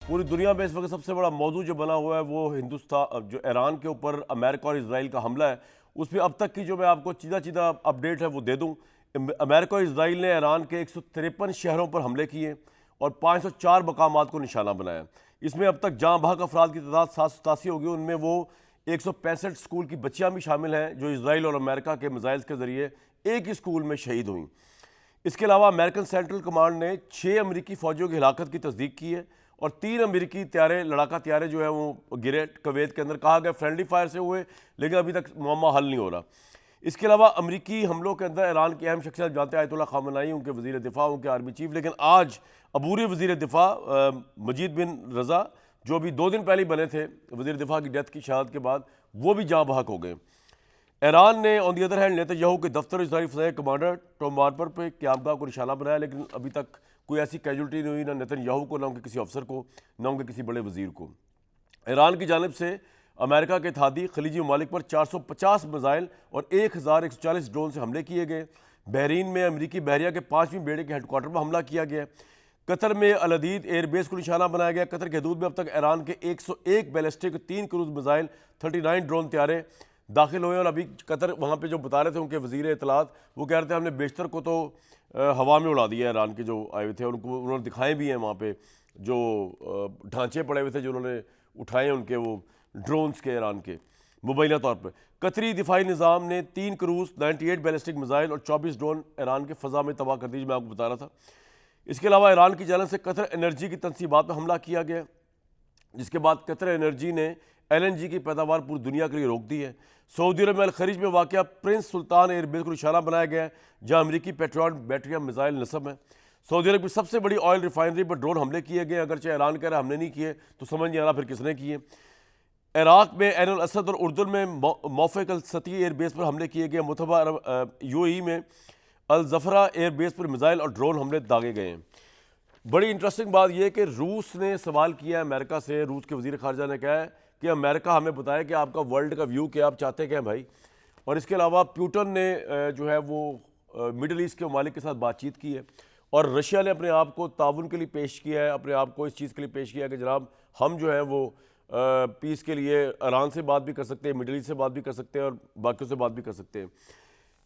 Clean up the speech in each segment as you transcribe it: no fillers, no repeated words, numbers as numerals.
पूरी दुनिया में इस वक्त सबसे बड़ा मौजू जो बना हुआ है वो हिंदुस्तान जो ईरान के ऊपर अमेरिका और इसराइल का हमला है। उसमें अब तक की जो मैं आपको चीज़ा अपडेट है वो दे दूं। अमेरिका और इसराइल ने ईरान के 153 शहरों पर हमले किए और 504 मकामात को निशाना बनाया। इसमें अब तक जाँ बहक अफराद की तादाद 787 होगी। उनमें वो 165 स्कूल की बच्चियाँ भी शामिल हैं जो इसराइल और अमेरिका के मिसाइल्स के ज़रिए एक ही स्कूल में शहीद हुई। इसके अलावा अमेरिकन सेंट्रल कमांड ने 6 अमेरिकी फौजियों की हिलाकत की तस्दीक की है और 3 अमेरिकी लड़ाका त्यारे जो है वो गिरे कुवैत के अंदर। कहा गया फ्रेंडली फायर से हुए, लेकिन अभी तक मामला हल नहीं हो रहा। इसके अलावा अमेरिकी हमलों के अंदर ईरान की अहम शख्सियत जानते हैं आयतुल्लाह खामनेई, उनके वज़ीर दिफा, उनके आर्मी चीफ। लेकिन आज अबूरी वज़ीर दिफा मजीद बिन रज़ा, जो अभी 2 दिन पहले बने थे वज़ीर दिफा की डेथ की शहादत के बाद, वो भी जाँ बहक हो गए। ईरान ने on the other hand Netanyahu के दफ्तर इजरायली फ़ज़ाई कमांडर टॉम बार्बर पर क़यामगाह को निशाना बनाया, लेकिन अभी तक कोई ऐसी कैजुअल्टी नहीं हुई, ना नेतन्याहू को, ना उनके किसी अफसर को, ना उनके किसी बड़े वज़ीर को। ईरान की जानिब से अमेरिका के इत्तेहादी खलीजी ममालिक पर 450 मिसाइल और 1140 ड्रोन से हमले किए गए। बहरीन में अमरीकी बहरिया के 5वीं बेड़े के हेडक्वार्टर पर हमला किया गया। कतर में अल अदीद एयरबेस को निशाना बनाया गया। कतर की हदूद में अब तक ईरान के 101 बैलिस्टिक, 3 क्रूज मिसाइल, 39 ड्रोन त्यारे दाखिल हुए। और अभी कतर वहाँ पे जो बता रहे थे उनके वज़ीर इत्तलात, वो कह रहे थे हमने बेशतर को तो हवा में उड़ा दिया। ईरान के जो आए हुए थे उन्होंने दिखाए भी हैं वहाँ पे जो ढांचे पड़े हुए थे जो उन्होंने उठाए उनके वो ड्रोन्स के ईरान के मुबैना तौर पर। कतरी दिफाई निज़ाम ने 3 क्रूज, 98 बैलिस्टिक मिसाइल और 24 ड्रोन ईरान के फ़ज़ा में तबाह कर दी, मैं आपको बता रहा था। इसके अलावा ईरान की जानिब से कतर एनर्जी की तनसीबात पर हमला किया गया, जिसके बाद कतर एनर्जी ने LNG की पैदावार पूरी दुनिया के लिए रोक दी है। सऊदी अरब में अल खरीज में वाक़या प्रिंस सुल्तान एयरबेस को निशाना बनाया गया है, जहाँ अमरीकी पेट्रियट बैटरिया मिसाइल नस्ब है। सऊदी अरब की सबसे बड़ी ऑयल रिफाइनरी पर ड्रोन हमले किए गए। अगरचे ईरान कह रहा हमने नहीं किए, तो समझ नहीं आ रहा फिर किसने किए। इराक में ऐन अल असद और उर्दुन में मौफ़िक अल सती एयरबेस पर हमले किए गए। मुतबा UAE में अल जफरा एयरबेस पर मिसाइल और ड्रोन हमले दागे गए हैं। बड़ी इंटरेस्टिंग बात यह कि रूस ने सवाल किया है अमेरिका से। रूस के वज़ीर ख़ारजा ने कहा है कि अमेरिका हमें बताया कि आपका वर्ल्ड का व्यू क्या, आप चाहते क्या हैं भाई। और इसके अलावा पुतिन ने जो है वो मिडल ईस्ट के ममालिक के साथ बातचीत की है और रशिया ने अपने आप को ताउन के लिए पेश किया है, अपने आप को इस चीज़ के लिए पेश किया है कि जनाब हम जो है वो पीस के लिए ईरान से बात भी कर सकते हैं, मिडल ईस्ट से बात भी कर सकते हैं और बाकियों से बात भी कर सकते हैं।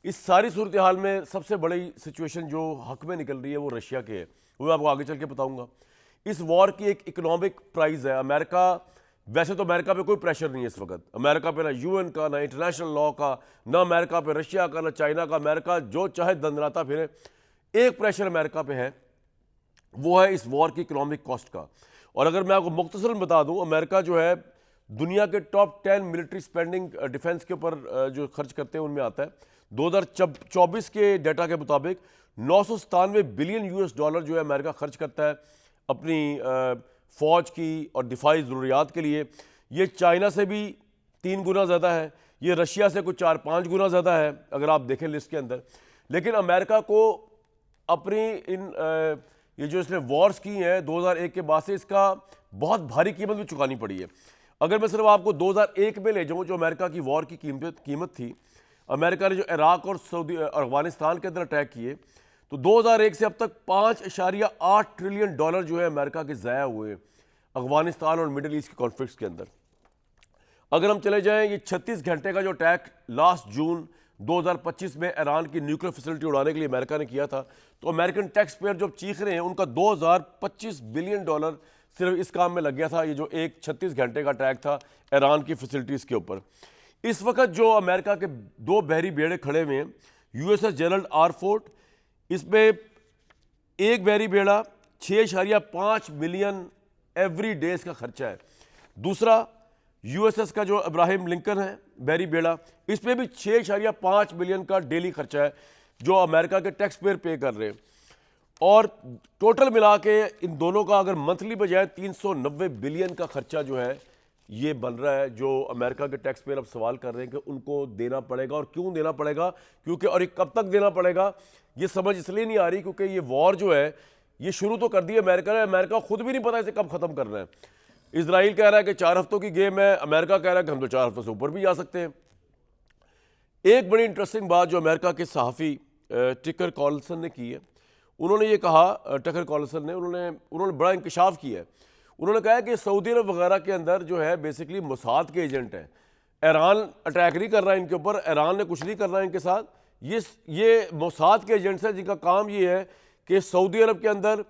इस सारी सूरत हाल में सबसे बड़ी सिचुएशन जो हक में निकल रही है वो रशिया के है, वो मैं आपको आगे चल के बताऊँगा। इस वॉर की एक इकनॉमिक प्राइज़ है। अमेरिका, वैसे तो अमेरिका पे कोई प्रेशर नहीं है इस वक्त, अमेरिका पे ना UN का, ना इंटरनेशनल लॉ का, ना अमेरिका पे रशिया का, ना चाइना का। अमेरिका जो चाहे दंदनाता फिरे। एक प्रेशर अमेरिका पे है, वो है इस वॉर की इकोनॉमिक कॉस्ट का। और अगर मैं आपको मुख्तसरन बता दूं, अमेरिका जो है दुनिया के टॉप 10 मिलिट्री स्पेंडिंग डिफेंस के ऊपर जो खर्च करते हैं उनमें आता है। 2024 के डेटा के मुताबिक 997 बिलियन US डॉलर जो है अमेरिका खर्च करता है अपनी फ़ौज की और दिफाई ज़रूरियात के लिए। ये चाइना से भी 3 गुना ज़्यादा है, ये रशिया से कुछ 4-5 गुना ज़्यादा है अगर आप देखें लिस्ट के अंदर। लेकिन अमेरिका को अपनी ये जो इसने वॉर्स की हैं 2001 के बाद से, इसका बहुत भारी कीमत भी चुकानी पड़ी है। अगर मैं सिर्फ आपको 2001 में ले जाऊँ, जो अमेरिका की वॉर की कीमत थी, अमेरिका ने जो इराक और सऊदी अफगानिस्तान के अंदर अटैक किए, तो 2001 से अब तक 5.8 ट्रिलियन डॉलर जो है अमेरिका के ज़ाया हुए अफगानिस्तान और मिडिल ईस्ट के कॉन्फ्लिक्ट्स के अंदर। अगर हम चले जाएं, ये 36 घंटे का जो अटैक लास्ट जून 2025 में ईरान की न्यूक्लियर फैसिलिटी उड़ाने के लिए अमेरिका ने किया था, तो अमेरिकन टैक्स पेयर जो चीख रहे हैं उनका 2025 बिलियन डॉलर सिर्फ इस काम में लग गया था। ये जो एक 36 घंटे का अटैक था ईरान की फैसिलिटीज़ के ऊपर। इस वक्त जो अमेरिका के 2 बहरी बेड़े खड़े हुए हैं, USS जेरल्ड R. फोर्ड, इसमें एक बहरी बेड़ा 6.5 मिलियन एवरी डेज का खर्चा है। दूसरा USS का जो इब्राहिम लिंकन है बहरी बेड़ा, इसमें भी 6.5 मिलियन का डेली खर्चा है जो अमेरिका के टैक्स पेयर पे कर रहे हैं। और टोटल मिला के इन दोनों का अगर मंथली बजाय 390 बिलियन का खर्चा जो है ये बन रहा है, जो अमेरिका के टैक्स पेयर अब सवाल कर रहे हैं कि उनको देना पड़ेगा। और क्यों देना पड़ेगा, क्योंकि और ये कब तक देना पड़ेगा ये समझ इसलिए नहीं आ रही क्योंकि ये वॉर जो है ये शुरू तो कर दी अमेरिका ने, अमेरिका खुद भी नहीं पता इसे कब खत्म करना है। इजराइल कह रहा है कि 4 हफ्तों की गेम है, अमेरिका कह रहा है कि हम तो 4 हफ्तों से ऊपर भी जा सकते हैं। एक बड़ी इंटरेस्टिंग बात जो अमेरिका के सहाफ़ी टकर कार्लसन ने की है, उन्होंने ये कहा, टकर कार्लसन ने उन्होंने बड़ा इंकशाफ किया है। उन्होंने कहा है कि सऊदी अरब वगैरह के अंदर जो है बेसिकली मोसाद के एजेंट हैं। ईरान अटैक नहीं कर रहा है इनके ऊपर, ईरान ने कुछ नहीं करना है इनके साथ। ये मोसाद के एजेंट्स हैं जिनका काम ये है कि सऊदी अरब के अंदर,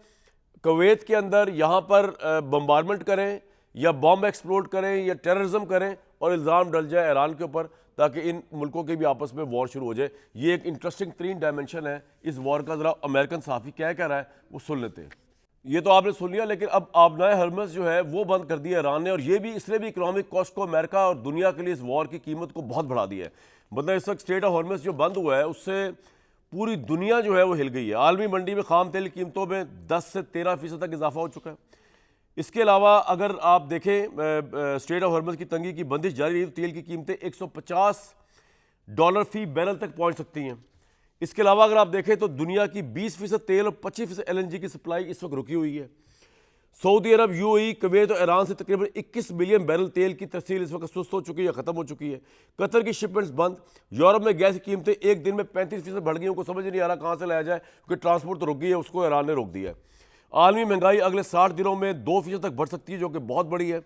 कुवैत के अंदर यहाँ पर बम्बारमेंट करें या बॉम्ब एक्सप्लोड करें या टेररिज्म करें और इल्ज़ाम डल जाए ईरान के ऊपर, ताकि इन मुल्कों के भी आपस में वॉर शुरू हो जाए। ये एक इंटरेस्टिंग तरीन डायमेंशन है इस वॉर का। ज़रा अमेरिकन सहाफ़ी क्या कह रहा है वो सुन लेते हैं। ये तो आपने सुन लिया, लेकिन अब आबनाए हरमस जो है वो बंद कर दिया ईरान ने, और ये भी इसलिए भी इकोनॉमिक कॉस्ट को अमेरिका और दुनिया के लिए इस वॉर की कीमत को बहुत बढ़ा दिया है। मतलब इस वक्त स्ट्रेट ऑफ हॉर्मस जो बंद हुआ है उससे पूरी दुनिया जो है वो हिल गई है। आलमी मंडी में खाम तेल की कीमतों में 10 से 13% तक इजाफा हो चुका है। इसके अलावा अगर आप देखें स्ट्रेट ऑफ हॉर्मस की तंगी की बंदिश जारी रही तो तेल की कीमतें $150 फी बैरल तक पहुंच सकती हैं। इसके अलावा अगर आप देखें तो दुनिया की 20% तेल और 25% LNG की सप्लाई इस वक्त रुकी हुई है। सऊदी अरब, UAE, कुवैत और ईरान से तकरीबन 21 मिलियन बैरल तेल की तहसील इस वक्त सुस्त हो चुकी है, ख़त्म हो चुकी है। कतर की शिपमेंट्स बंद। यूरोप में गैस की कीमतें एक दिन में 35% बढ़ गई। उनको समझ नहीं आ रहा कहाँ से लाया जाए, क्योंकि ट्रांसपोर्ट तो रुक गई है, उसको ईरान ने रोक दिया है। आलमी महंगाई अगले 60 दिनों में 2% तक बढ़ सकती है, जो कि बहुत बड़ी है।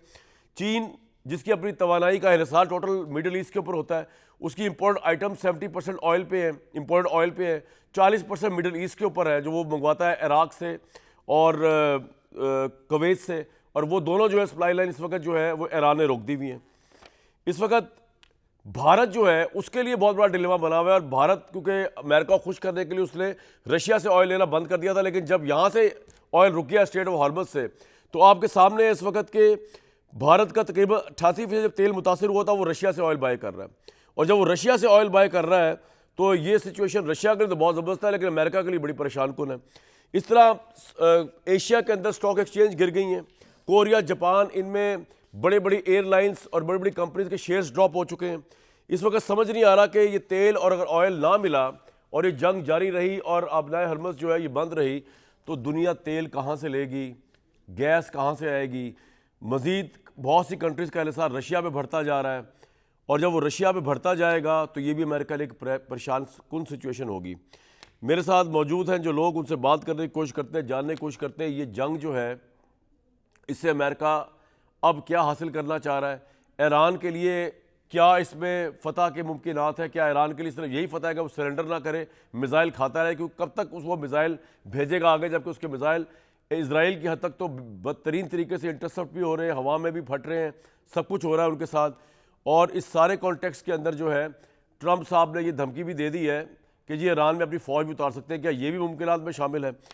चीन, जिसकी अपनी तवानाई का हिसार टोटल मिडल ईस्ट के ऊपर होता है, उसकी इंपोर्ट आइटम 70% ऑयल पे है, इंपोर्टेड ऑयल पे है। 40% मिडल ईस्ट के ऊपर है जो वो मंगवाता है इराक से और कुवैत से, और वो दोनों जो है सप्लाई लाइन इस वक्त जो है वो ईरान ने रोक दी हुई है। इस वक्त भारत जो है उसके लिए बहुत बड़ा डिलेमा बना हुआ है, और भारत क्योंकि अमेरिका को खुश करने के लिए उसने रशिया से ऑयल लेना बंद कर दिया था, लेकिन जब यहाँ से ऑयल रुक गया स्ट्रेट ऑफ हॉर्मस से, तो आपके सामने इस वक्त के भारत का तकरीबन 88% जब तेल मुतासर हुआ था वो रशिया से ऑयल बाय कर रहा है। और जब वो रशिया से ऑयल बाय कर रहा है तो ये सिचुएशन रशिया के लिए तो बहुत ज़बरदस्त है, लेकिन अमेरिका के लिए बड़ी परेशान कुन है। इस तरह एशिया के अंदर स्टॉक एक्सचेंज गिर गई हैं। कोरिया, जापान, इनमें बड़े बड़ी एयरलाइंस और बड़ी बड़ी कंपनीज के शेयर्स ड्रॉप हो चुके हैं। इस वक्त समझ नहीं आ रहा कि ये तेल और अगर ऑयल ना मिला और ये जंग जारी रही और आबनाए हरमस जो है ये बंद रही, तो दुनिया तेल कहाँ से लेगी, गैस कहाँ से आएगी। मज़ीद बहुत सी कंट्रीज़ का इंहिसार रशिया पे बढ़ता जा रहा है, और जब वो रशिया पे बढ़ता जाएगा तो ये भी अमेरिका के लिए एक परेशान कुन सिचुएशन होगी। मेरे साथ मौजूद हैं जो लोग, उनसे बात करने की कोशिश करते हैं, जानने की कोशिश करते हैं ये जंग जो है इससे अमेरिका अब क्या हासिल करना चाह रहा है। ईरान के लिए क्या इसमें फ़तह के मुमकिनात है? क्या ईरान के लिए सिर्फ यही फ़तह है कि वो सरेंडर ना करे, मिज़ाइल खाता रहे, क्योंकि कब तक वो मिज़ाइल भेजेगा आगे, जबकि उसके मिज़ाइल इजराइल की हद तक तो बदतरीन तरीके से इंटरसेप्ट भी हो रहे हैं, हवा में भी फट रहे हैं, सब कुछ हो रहा है उनके साथ। और इस सारे कॉन्टेक्स्ट के अंदर जो है ट्रंप साहब ने ये धमकी भी दे दी है कि जी ईरान में अपनी फ़ौज भी उतार सकते हैं। क्या ये भी मुमकिनात में शामिल है?